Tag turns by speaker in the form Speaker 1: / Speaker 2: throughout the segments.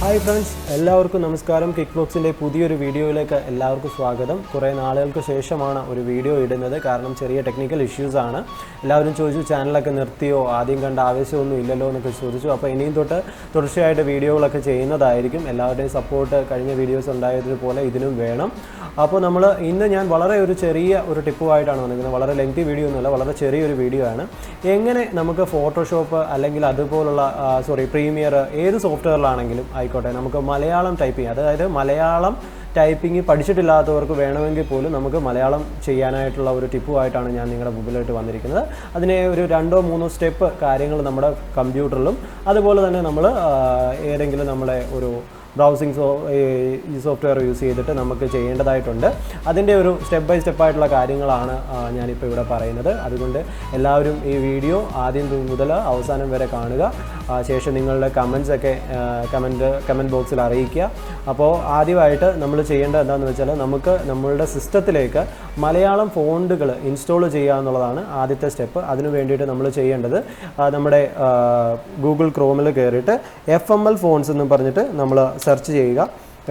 Speaker 1: Hi friends, എല്ലാവർക്കും നമസ്കാരം. Kick ബോക്സിൻ്റെ പുതിയൊരു വീഡിയോയിലേക്ക് എല്ലാവർക്കും സ്വാഗതം. കുറേ നാളുകൾക്ക് ശേഷമാണ് ഒരു വീഡിയോ ഇടുന്നത്. കാരണം ചെറിയ ടെക്നിക്കൽ ഇഷ്യൂസാണ്. എല്ലാവരും ചോദിച്ചു ചാനലൊക്കെ നിർത്തിയോ, ആദ്യം കണ്ട ആവേശമൊന്നും ഇല്ലല്ലോ എന്നൊക്കെ ചോദിച്ചു. അപ്പോൾ ഇനിയും തുടർച്ചയായിട്ട് വീഡിയോകളൊക്കെ ചെയ്യുന്നതായിരിക്കും. എല്ലാവരുടെയും സപ്പോർട്ട് കഴിഞ്ഞ വീഡിയോസ് ഉണ്ടായതുപോലെ ഇതിനും വേണം. അപ്പോൾ ഇന്ന് ഞാൻ വളരെ ചെറിയ ഒരു ടിപ്പുമായിട്ടാണ് വന്നിരിക്കുന്നത്. വളരെ ലെങ്തി വീഡിയോ ഒന്നുമല്ല, വളരെ ചെറിയൊരു വീഡിയോ ആണ്. എങ്ങനെ നമുക്ക് ഫോട്ടോഷോപ്പ് അല്ലെങ്കിൽ അതുപോലുള്ള പ്രീമിയർ ഏത് സോഫ്റ്റ്വെയറിലാണെങ്കിലും ആയിക്കോട്ടെ നമുക്ക് മലയാളം ടൈപ്പ് ചെയ്യാം. അതായത് മലയാളം ടൈപ്പിംഗ് പഠിച്ചിട്ടില്ലാത്തവർക്ക് വേണമെങ്കിൽ പോലും നമുക്ക് മലയാളം ചെയ്യാനായിട്ടുള്ള ഒരു ടിപ്പുമായിട്ടാണ് ഞാൻ നിങ്ങളുടെ മുമ്പിലായിട്ട് വന്നിരിക്കുന്നത്. അതിനെ ഒരു 2-3 സ്റ്റെപ്പ് കാര്യങ്ങൾ നമ്മുടെ കമ്പ്യൂട്ടറിലും അതുപോലെ തന്നെ നമ്മൾ ഏതെങ്കിലും നമ്മുടെ ഒരു ബ്രൗസിംഗ് ഈ സോഫ്റ്റ്വെയർ യൂസ് ചെയ്തിട്ട് നമുക്ക് ചെയ്യേണ്ടതായിട്ടുണ്ട്. അതിൻ്റെ ഒരു സ്റ്റെപ്പ് ബൈ സ്റ്റെപ്പായിട്ടുള്ള കാര്യങ്ങളാണ് ഞാനിപ്പോൾ ഇവിടെ പറയുന്നത്. അതുകൊണ്ട് എല്ലാവരും ഈ വീഡിയോ ആദ്യം മുതൽ അവസാനം വരെ കാണുക. ശേഷം നിങ്ങളുടെ കമൻസൊക്കെ കമൻറ്റ് ബോക്സിൽ അറിയിക്കുക. അപ്പോൾ ആദ്യമായിട്ട് നമ്മൾ ചെയ്യേണ്ടത് എന്താണെന്ന് വെച്ചാൽ നമുക്ക് നമ്മളുടെ സിസ്റ്റത്തിലേക്ക് മലയാളം ഫോണ്ടുകൾ ഇൻസ്റ്റാൾ ചെയ്യുക എന്നുള്ളതാണ് ആദ്യത്തെ സ്റ്റെപ്പ്. അതിനു വേണ്ടിയിട്ട് നമ്മൾ ചെയ്യേണ്ടത് നമ്മുടെ ഗൂഗിൾ ക്രോമിൽ കയറിയിട്ട് FML ഫോൺസ് എന്ന് പറഞ്ഞിട്ട് നമ്മൾ സെർച്ച് ചെയ്യുക.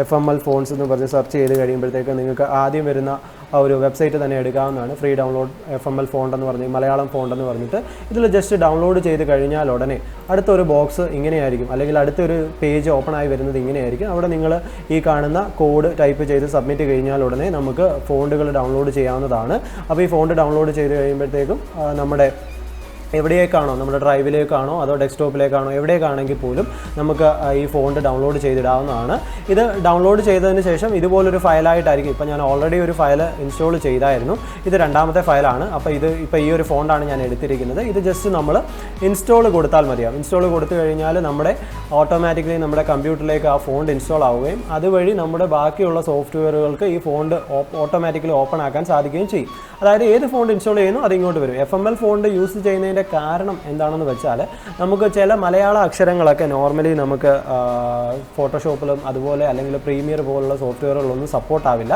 Speaker 1: FML ഫോൺസ് എന്ന് പറഞ്ഞ് സെർച്ച് ചെയ്ത് കഴിയുമ്പോഴത്തേക്ക് നിങ്ങൾക്ക് ആദ്യം വരുന്ന ഒരു വെബ്സൈറ്റ് തന്നെ എടുക്കാവുന്നതാണ്. ഫ്രീ ഡൗൺലോഡ് FML ഫോണ്ട് എന്ന് പറഞ്ഞ് മലയാളം ഫോണ്ട് എന്ന് പറഞ്ഞിട്ട് ഇതിൽ ജസ്റ്റ് ഡൗൺലോഡ് ചെയ്ത് കഴിഞ്ഞാൽ ഉടനെ അടുത്തൊരു ബോക്സ് ഇങ്ങനെയായിരിക്കും, അല്ലെങ്കിൽ അടുത്തൊരു പേജ് ഓപ്പൺ ആയി വരുന്നത് ഇങ്ങനെയായിരിക്കും. അവിടെ നിങ്ങൾ ഈ കാണുന്ന കോഡ് ടൈപ്പ് ചെയ്ത് സബ്മിറ്റ് കഴിഞ്ഞാൽ ഉടനെ നമുക്ക് ഫോണ്ടുകൾ ഡൗൺലോഡ് ചെയ്യാവുന്നതാണ്. അപ്പോൾ ഈ ഫോണ്ട് ഡൗൺലോഡ് ചെയ്ത് കഴിയുമ്പോഴത്തേക്കും നമ്മുടെ എവിടേക്കാണോ, നമ്മുടെ ഡ്രൈവിലേക്കാണോ അതോ ഡെസ്ക്ടോപ്പിലേക്കാണോ എവിടേക്കാണെങ്കിൽ പോലും നമുക്ക് ഈ ഫോണ്ട് ഡൗൺലോഡ് ചെയ്തിടാവുന്നതാണ്. ഇത് ഡൗൺലോഡ് ചെയ്തതിന് ശേഷം ഇതുപോലൊരു ഫയലായിട്ടായിരിക്കും. ഇപ്പോൾ ഞാൻ ഓൾറെഡി ഒരു ഫയൽ ഇൻസ്റ്റാൾ ചെയ്തായിരുന്നു. ഇത് രണ്ടാമത്തെ ഫയലാണ്. അപ്പോൾ ഇപ്പോൾ ഈ ഒരു ഫോണ്ടാണ് ഞാൻ എടുത്തിരിക്കുന്നത്. ഇത് ജസ്റ്റ് നമ്മൾ ഇൻസ്റ്റാൾ കൊടുത്താൽ മതിയാവും. ഇൻസ്റ്റാൾ കൊടുത്തു കഴിഞ്ഞാൽ നമ്മുടെ ഓട്ടോമാറ്റിക്കലി നമ്മുടെ കമ്പ്യൂട്ടറിലേക്ക് ആ ഫോണ്ട് ഇൻസ്റ്റാൾ ആവുകയും അതുവഴി നമ്മുടെ ബാക്കിയുള്ള സോഫ്റ്റ്വെയറുകൾക്ക് ഈ ഫോണ്ട് ഓട്ടോമാറ്റിക്കലി ഓപ്പൺ ആക്കാൻ സാധിക്കുകയും ചെയ്യും. അതായത് ഏത് ഫോണ്ട് ഇൻസ്റ്റാൾ ചെയ്യുന്നു അത് ഇങ്ങോട്ട് വരും. FML ഫോണ്ട് യൂസ് ചെയ്യുന്നതിൻ്റെ കാരണം എന്താണെന്ന് വെച്ചാൽ നമുക്ക് ചില മലയാള അക്ഷരങ്ങളൊക്കെ നോർമലി നമുക്ക് ഫോട്ടോഷോപ്പിലും അതുപോലെ അല്ലെങ്കിൽ പ്രീമിയർ പോലുള്ള സോഫ്റ്റ്വെയറുകളൊന്നും സപ്പോർട്ടാവില്ല.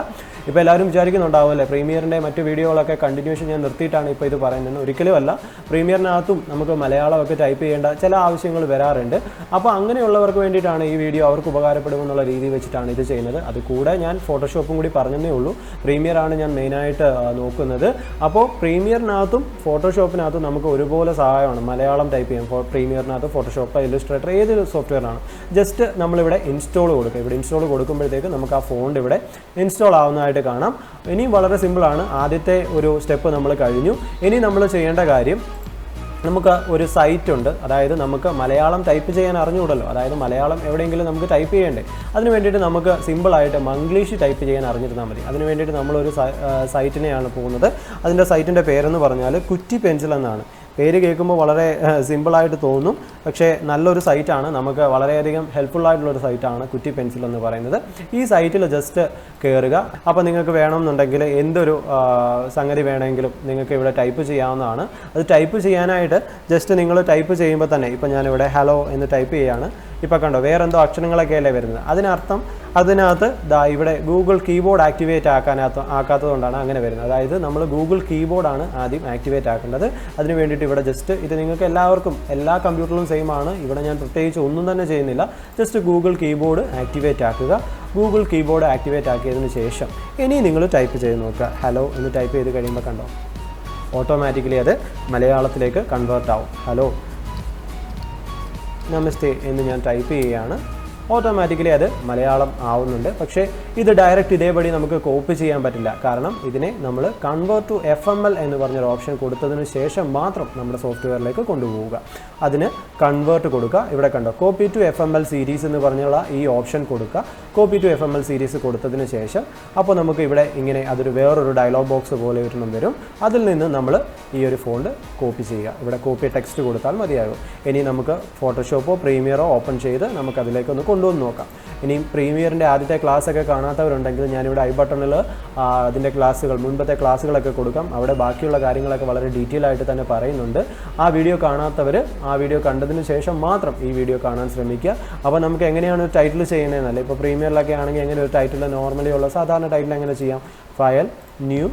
Speaker 1: ഇപ്പോൾ എല്ലാവരും വിചാരിക്കുന്നുണ്ടാവുമല്ലേ പ്രീമിയറിൻ്റെ മറ്റ് വീഡിയോകളൊക്കെ കണ്ടിന്യൂഷൻ ഞാൻ നിർത്തിയിട്ടാണ് ഇപ്പോൾ ഇത് പറയുന്നത്. ഒരിക്കലും അല്ല. പ്രീമിയറിനകത്തും നമുക്ക് മലയാളമൊക്കെ ടൈപ്പ് ചെയ്യേണ്ട ചില ആവശ്യങ്ങൾ വരാറുണ്ട്. അപ്പോൾ അങ്ങനെയുള്ളവർക്ക് വേണ്ടിയിട്ടാണ് ഈ വീഡിയോ അവർക്ക് ഉപകാരപ്പെടുമെന്നുള്ള രീതി വെച്ചിട്ടാണ് ഇത് ചെയ്യുന്നത്. അതുകൂടെ ഞാൻ ഫോട്ടോഷോപ്പും കൂടി പറഞ്ഞതേ ഉള്ളൂ. പ്രീമിയറാണ് ഞാൻ മെയിനായിട്ട് നോക്കുന്നത്. അപ്പോൾ പ്രീമിയറിനകത്തും ഫോട്ടോഷോപ്പിനകത്തും നമുക്ക് ഒരുപോലെ സഹായമാണ് മലയാളം ടൈപ്പ് ചെയ്യാൻ. പ്രീമിയറിനകത്ത് ഫോട്ടോഷോപ്പ്, ഇല്ലുസ്ട്രേറ്റർ ഏത് സോഫ്റ്റ്വെയറാണ് ജസ്റ്റ് നമ്മളിവിടെ ഇൻസ്റ്റാൾ കൊടുക്കുക. ഇവിടെ ഇൻസ്റ്റാൾ കൊടുക്കുമ്പോഴത്തേക്ക് നമുക്ക് ആ ഫോണ്ട് ഇവിടെ ഇൻസ്റ്റാൾ ആവുന്നതായിട്ട് കാണാം. ഇനിയും വളരെ സിമ്പിളാണ്. ആദ്യത്തെ ഒരു സ്റ്റെപ്പ് നമ്മൾ കഴിഞ്ഞു. ഇനി നമ്മൾ ചെയ്യേണ്ട കാര്യം, നമുക്ക് ഒരു സൈറ്റ് ഉണ്ട്. അതായത് നമുക്ക് മലയാളം ടൈപ്പ് ചെയ്യാൻ അറിഞ്ഞുകൂടല്ലോ. അതായത് മലയാളം എവിടെയെങ്കിലും നമുക്ക് ടൈപ്പ് ചെയ്യണ്ടേ. അതിന് വേണ്ടിയിട്ട് നമുക്ക് സിമ്പിളായിട്ട് മംഗ്ലീഷ് ടൈപ്പ് ചെയ്യാൻ അറിഞ്ഞിരുന്നാൽ മതി. അതിന് വേണ്ടിയിട്ട് നമ്മളൊരു സൈറ്റിനെയാണ് പോകുന്നത്. അതിൻ്റെ സൈറ്റിൻ്റെ പേരെന്ന് പറഞ്ഞാൽ കുറ്റി പെൻസിൽ എന്നാണ്. പേര് കേൾക്കുമ്പോൾ വളരെ സിമ്പിളായിട്ട് തോന്നും, പക്ഷേ നല്ലൊരു സൈറ്റാണ്. നമുക്ക് വളരെയധികം ഹെൽപ്ഫുള്ളായിട്ടുള്ളൊരു സൈറ്റാണ് കുറ്റി പെൻസിൽ എന്ന് പറയുന്നത്. ഈ സൈറ്റിൽ ജസ്റ്റ് കയറുക. അപ്പോൾ നിങ്ങൾക്ക് വേണമെന്നുണ്ടെങ്കിൽ എന്തൊരു സംഗതി വേണമെങ്കിലും നിങ്ങൾക്ക് ഇവിടെ ടൈപ്പ് ചെയ്യാവുന്നതാണ്. അത് ടൈപ്പ് ചെയ്യാനായിട്ട് ജസ്റ്റ് നിങ്ങൾ ടൈപ്പ് ചെയ്യുമ്പോൾ തന്നെ, ഇപ്പോൾ ഞാനിവിടെ ഹലോ എന്ന് ടൈപ്പ് ചെയ്യുകയാണ്. ഇപ്പോൾ കണ്ടോ വേറെന്തോ അക്ഷരങ്ങളൊക്കെ അല്ലേ വരുന്നത്. അതിനകത്ത് ഇവിടെ ഗൂഗിൾ കീബോർഡ് ആക്ടിവേറ്റ് ആക്കാത്തതുകൊണ്ടാണ് അങ്ങനെ വരുന്നത്. അതായത് നമ്മൾ ഗൂഗിൾ കീബോർഡാണ് ആദ്യം ആക്ടിവേറ്റ് ആക്കേണ്ടത്. അതിന് വേണ്ടിയിട്ട് ഇവിടെ ജസ്റ്റ് ഇത് നിങ്ങൾക്ക് എല്ലാവർക്കും എല്ലാ കമ്പ്യൂട്ടറിലും സെയിം ആണ്. ഇവിടെ ഞാൻ പ്രത്യേകിച്ച് ഒന്നും തന്നെ ചെയ്യുന്നില്ല. ജസ്റ്റ് ഗൂഗിൾ കീബോർഡ് ആക്ടിവേറ്റ് ആക്കുക. ഗൂഗിൾ കീബോർഡ് ആക്ടിവേറ്റ് ആക്കിയതിന് ശേഷം ഇനി നിങ്ങൾ ടൈപ്പ് ചെയ്ത് നോക്കുക. ഹലോ എന്ന് ടൈപ്പ് ചെയ്ത് കഴിയുമ്പോൾ കണ്ടോ ഓട്ടോമാറ്റിക്കലി അത് മലയാളത്തിലേക്ക് കൺവേർട്ട് ആവും. ഹലോ നമസ്തേ എന്ന് ഞാൻ ടൈപ്പ് ചെയ്യുകയാണ്. ഓട്ടോമാറ്റിക്കലി അത് മലയാളം ആവുന്നുണ്ട്. പക്ഷേ ഇത് ഡയറക്റ്റ് ഇതേപടി നമുക്ക് കോപ്പി ചെയ്യാൻ പറ്റില്ല. കാരണം ഇതിനെ നമ്മൾ കൺവേർട്ട് ടു FML എന്ന് പറഞ്ഞൊരു ഓപ്ഷൻ കൊടുത്തതിന് ശേഷം മാത്രം നമ്മുടെ സോഫ്റ്റ്വെയറിലേക്ക് കൊണ്ടുപോവുക. അതിന് കൺവേർട്ട് കൊടുക്കുക. ഇവിടെ കണ്ടോ കോപ്പി ടു FML സീരീസ് എന്ന് പറഞ്ഞുള്ള ഈ ഓപ്ഷൻ കൊടുക്കുക. കോപ്പി ടു FML സീരീസ് കൊടുത്തതിന് ശേഷം അപ്പോൾ നമുക്ക് ഇവിടെ ഇങ്ങനെ അതൊരു വേറൊരു ഡയലോഗ് ബോക്സ് പോലെ ഒരെണ്ണം വരും. അതിൽ നിന്ന് നമ്മൾ ഈ ഒരു ഫോണ്ട് കോപ്പി ചെയ്യുക. ഇവിടെ കോപ്പി ടെക്സ്റ്റ് കൊടുത്താൽ മതിയാകും. ഇനി നമുക്ക് ഫോട്ടോഷോപ്പോ പ്രീമിയറോ ഓപ്പൺ ചെയ്ത് നമുക്കതിലേക്കൊന്ന് കൊണ്ടുവന്ന് നോക്കാം. ഇനിയും പ്രീമിയറിൻ്റെ ആദ്യത്തെ ക്ലാസ്സൊക്കെ കാണാത്തവരുണ്ടെങ്കിൽ ഞാനിവിടെ ഐ ബട്ടണിൽ അതിൻ്റെ ക്ലാസ്സുകൾ, മുൻപത്തെ ക്ലാസ്സുകളൊക്കെ കൊടുക്കാം. അവിടെ ബാക്കിയുള്ള കാര്യങ്ങളൊക്കെ വളരെ ഡീറ്റെയിൽ ആയിട്ട് തന്നെ പറയുന്നുണ്ട്. ആ വീഡിയോ കാണാത്തവർ ആ വീഡിയോ കണ്ടതിന് ശേഷം മാത്രം ഈ വീഡിയോ കാണാൻ ശ്രമിക്കുക. അപ്പോൾ നമുക്ക് എങ്ങനെയാണ് ഒരു ടൈറ്റിൽ ചെയ്യുന്നതെന്നല്ല. ഇപ്പോൾ പ്രീമിയറിലൊക്കെ ആണെങ്കിൽ എങ്ങനെ ഒരു ടൈറ്റിൽ നോർമലി ഉള്ള സാധാരണ ടൈറ്റിൽ എങ്ങനെ ചെയ്യാം, ഫയൽ, ന്യൂ,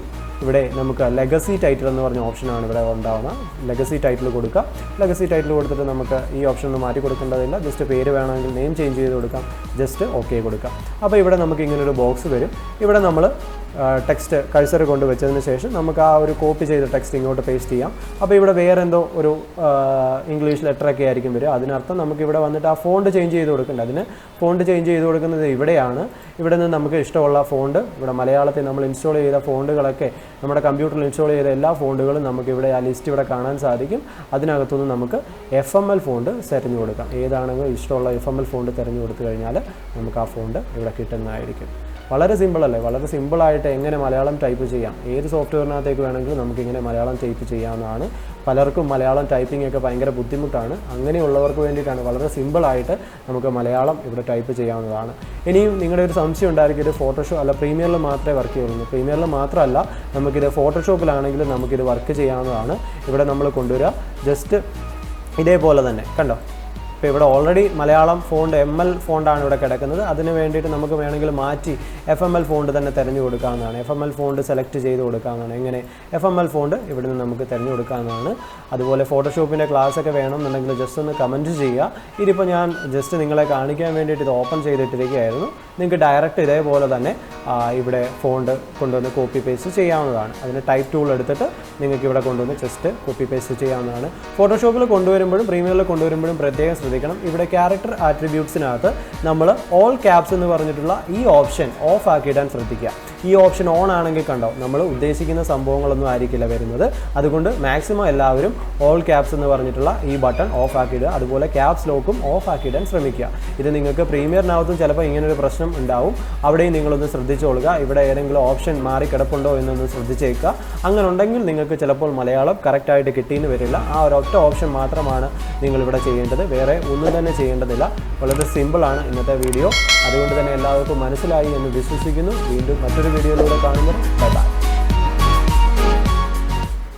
Speaker 1: ഇവിടെ നമുക്ക് ലെഗസി ടൈറ്റിൽ എന്ന് പറഞ്ഞ ഓപ്ഷനാണ് ഇവിടെ ഉണ്ടാവുന്നത്. ലെഗസി ടൈറ്റിൽ കൊടുക്കുക. ലെഗസി ടൈറ്റിൽ കൊടുത്തിട്ട് നമുക്ക് ഈ ഓപ്ഷൻ ഒന്ന് മാറ്റി കൊടുക്കേണ്ടതില്ല. ജസ്റ്റ് പേര് വേണമെങ്കിൽ നെയിം ചേഞ്ച് ചെയ്ത് കൊടുക്കാം. ജസ്റ്റ് ഓക്കെ കൊടുക്കാം. അപ്പോൾ ഇവിടെ നമുക്ക് ഇങ്ങനൊരു ബോക്സ് വരും. ഇവിടെ നമ്മൾ ടെക്സ്റ്റ് കഴ്സർ കൊണ്ട് വെച്ചതിന് ശേഷം നമുക്ക് ആ ഒരു കോപ്പി ചെയ്ത ടെക്സ്റ്റ് ഇങ്ങോട്ട് പേസ്റ്റ് ചെയ്യാം. അപ്പോൾ ഇവിടെ വേറെ എന്തോ ഒരു ഇംഗ്ലീഷ് ലെറ്ററൊക്കെ ആയിരിക്കും വരിക. അതിനർത്ഥം നമുക്ക് ഇവിടെ വന്നിട്ട് ആ ഫോണ്ട് ചേഞ്ച് ചെയ്ത് കൊടുക്കേണ്ടത്. അതിന് ഫോണ്ട് ചേഞ്ച് ചെയ്ത് കൊടുക്കുന്നത് ഇവിടെയാണ്. ഇവിടെ നിന്ന് നമുക്ക് ഇഷ്ടമുള്ള ഫോണ്ട്, ഇവിടെ മലയാളത്തിൽ നമ്മൾ ഇൻസ്റ്റാൾ ചെയ്ത ഫോണ്ടുകളൊക്കെ, നമ്മുടെ കമ്പ്യൂട്ടറിൽ ഇൻസ്റ്റാൾ ചെയ്ത എല്ലാ ഫോണ്ടുകളും നമുക്ക് ഇവിടെ ആ ലിസ്റ്റ് ഇവിടെ കാണാൻ സാധിക്കും. അതിനകത്തുനിന്ന് നമുക്ക് FML ഫോണ്ട് തിരഞ്ഞു കൊടുക്കാം. ഏതാണെങ്കിലും ഇഷ്ടമുള്ള FML ഫോണ്ട് തിരഞ്ഞു കൊടുത്തു കഴിഞ്ഞാൽ നമുക്ക് ആ ഫോണ്ട് ഇവിടെ കിട്ടുന്നതായിരിക്കും. വളരെ സിമ്പിളല്ലേ? വളരെ സിമ്പിളായിട്ട് എങ്ങനെ മലയാളം ടൈപ്പ് ചെയ്യാം, ഏത് സോഫ്റ്റ്വെയറിനകത്തേക്ക് വേണമെങ്കിലും നമുക്കിങ്ങനെ മലയാളം ടൈപ്പ് ചെയ്യാവുന്നതാണ്. പലർക്കും മലയാളം ടൈപ്പിംഗ് ഒക്കെ ഭയങ്കര ബുദ്ധിമുട്ടാണ്. അങ്ങനെയുള്ളവർക്ക് വേണ്ടിയിട്ടാണ് വളരെ സിമ്പിളായിട്ട് നമുക്ക് മലയാളം ഇവിടെ ടൈപ്പ് ചെയ്യാവുന്നതാണ്. ഇനിയും നിങ്ങളുടെ ഒരു സംശയം ഉണ്ടായിരിക്കും, ഇത് ഫോട്ടോഷോപ്പ് അല്ല പ്രീമിയറിൽ മാത്രമേ വർക്ക് ചെയ്യുള്ളൂ. പ്രീമിയറിൽ മാത്രമല്ല, നമുക്കിത് ഫോട്ടോഷോപ്പിലാണെങ്കിലും നമുക്കിത് വർക്ക് ചെയ്യാവുന്നതാണ്. ഇവിടെ നമ്മൾ കൊണ്ടുവരിക, ജസ്റ്റ് ഇതേപോലെ തന്നെ കണ്ടോ. ഇപ്പോൾ ഇവിടെ ഓൾറെഡി മലയാളം ഫോണ്ട് ML ഫോണ്ടാണ് ഇവിടെ കിടക്കുന്നത്. അതിന് വേണ്ടിയിട്ട് നമുക്ക് വേണമെങ്കിൽ മാറ്റി FML ഫോണ്ട് തന്നെ തിരഞ്ഞു കൊടുക്കാവുന്നതാണ്. FML ഫോണ്ട് സെലക്ട് ചെയ്ത് കൊടുക്കാവുന്നതാണ്. എങ്ങനെ FML ഫോണ്ട് ഇവിടെ നിന്ന് നമുക്ക് തിരഞ്ഞു കൊടുക്കാവുന്നതാണ്. അതുപോലെ ഫോട്ടോഷോപ്പിൻ്റെ ക്ലാസ്സൊക്കെ വേണമെന്നുണ്ടെങ്കിൽ ജസ്റ്റ് ഒന്ന് കമൻറ്റ് ചെയ്യുക. ഇതിപ്പോൾ ഞാൻ ജസ്റ്റ് നിങ്ങളെ കാണിക്കാൻ വേണ്ടിയിട്ട് ഇത് ഓപ്പൺ ചെയ്തിട്ടിരിക്കുകയായിരുന്നു. നിങ്ങൾക്ക് ഡയറക്റ്റ് ഇതേപോലെ തന്നെ ഇവിടെ ഫോണ്ട് കൊണ്ടുവന്ന് കോപ്പി പേസ്റ്റ് ചെയ്യാവുന്നതാണ്. അതിന് ടൈപ്പ് ടൂൾ എടുത്തിട്ട് നിങ്ങൾക്ക് ഇവിടെ കൊണ്ടുവന്ന് ജസ്റ്റ് കോപ്പി പേസ്റ്റ് ചെയ്യാവുന്നതാണ്. ഫോട്ടോഷോപ്പിൽ കൊണ്ടുവരുമ്പോഴും പ്രീമിയറിൽ കൊണ്ടുവരുമ്പോഴും പ്രത്യേകം ശ്രദ്ധിക്കണം. ഇവിടെ ക്യാരക്ടർ ആട്രിബ്യൂട്ട്സിനകത്ത് നമ്മൾ ഓൾ ക്യാപ്സ് എന്ന് പറഞ്ഞിട്ടുള്ള ഈ ഓപ്ഷൻ ഓഫ് ആക്കിയിടാൻ ശ്രദ്ധിക്കുക. ഈ ഓപ്ഷൻ ഓൺ ആണെങ്കിൽ കണ്ടോ, നമ്മൾ ഉദ്ദേശിക്കുന്ന സംഭവങ്ങളൊന്നും ആയിരിക്കില്ല വരുന്നത്. അതുകൊണ്ട് മാക്സിമം എല്ലാവരും ഓൾ ക്യാപ്സ് എന്ന് പറഞ്ഞിട്ടുള്ള ഈ ബട്ടൺ ഓഫ് ആക്കിയിടുക. അതുപോലെ ക്യാപ്സ് ലോക്കും ഓഫ് ആക്കിയിടാൻ ശ്രമിക്കുക. ഇത് നിങ്ങൾക്ക് പ്രീമിയറിനകത്തും ചിലപ്പോൾ ഇങ്ങനൊരു പ്രശ്നം ഉണ്ടാവും. അവിടെയും നിങ്ങളൊന്ന് ശ്രദ്ധിച്ചോളുക. ഇവിടെ ഏതെങ്കിലും ഓപ്ഷൻ മാറി കിടപ്പുണ്ടോ എന്നൊന്ന് ശ്രദ്ധിച്ചേക്കുക. അങ്ങനെ ഉണ്ടെങ്കിൽ നിങ്ങൾക്ക് ചിലപ്പോൾ മലയാളം കറക്റ്റായിട്ട് കിട്ടിയെന്ന് വരില്ല. ആ ഒരൊറ്റ ഓപ്ഷൻ മാത്രമാണ് നിങ്ങളിവിടെ ചെയ്യേണ്ടത്. വേറെ ഒന്നും തന്നെ ചെയ്യേണ്ടതില്ല. വളരെ സിമ്പിളാണ് ഇന്നത്തെ വീഡിയോ. അതുകൊണ്ട് തന്നെ എല്ലാവർക്കും മനസ്സിലായി എന്ന് വിശ്വസിക്കുന്നു. വീണ്ടും മറ്റൊരു വീഡിയോയിലൂടെ കാണുമ്പോൾ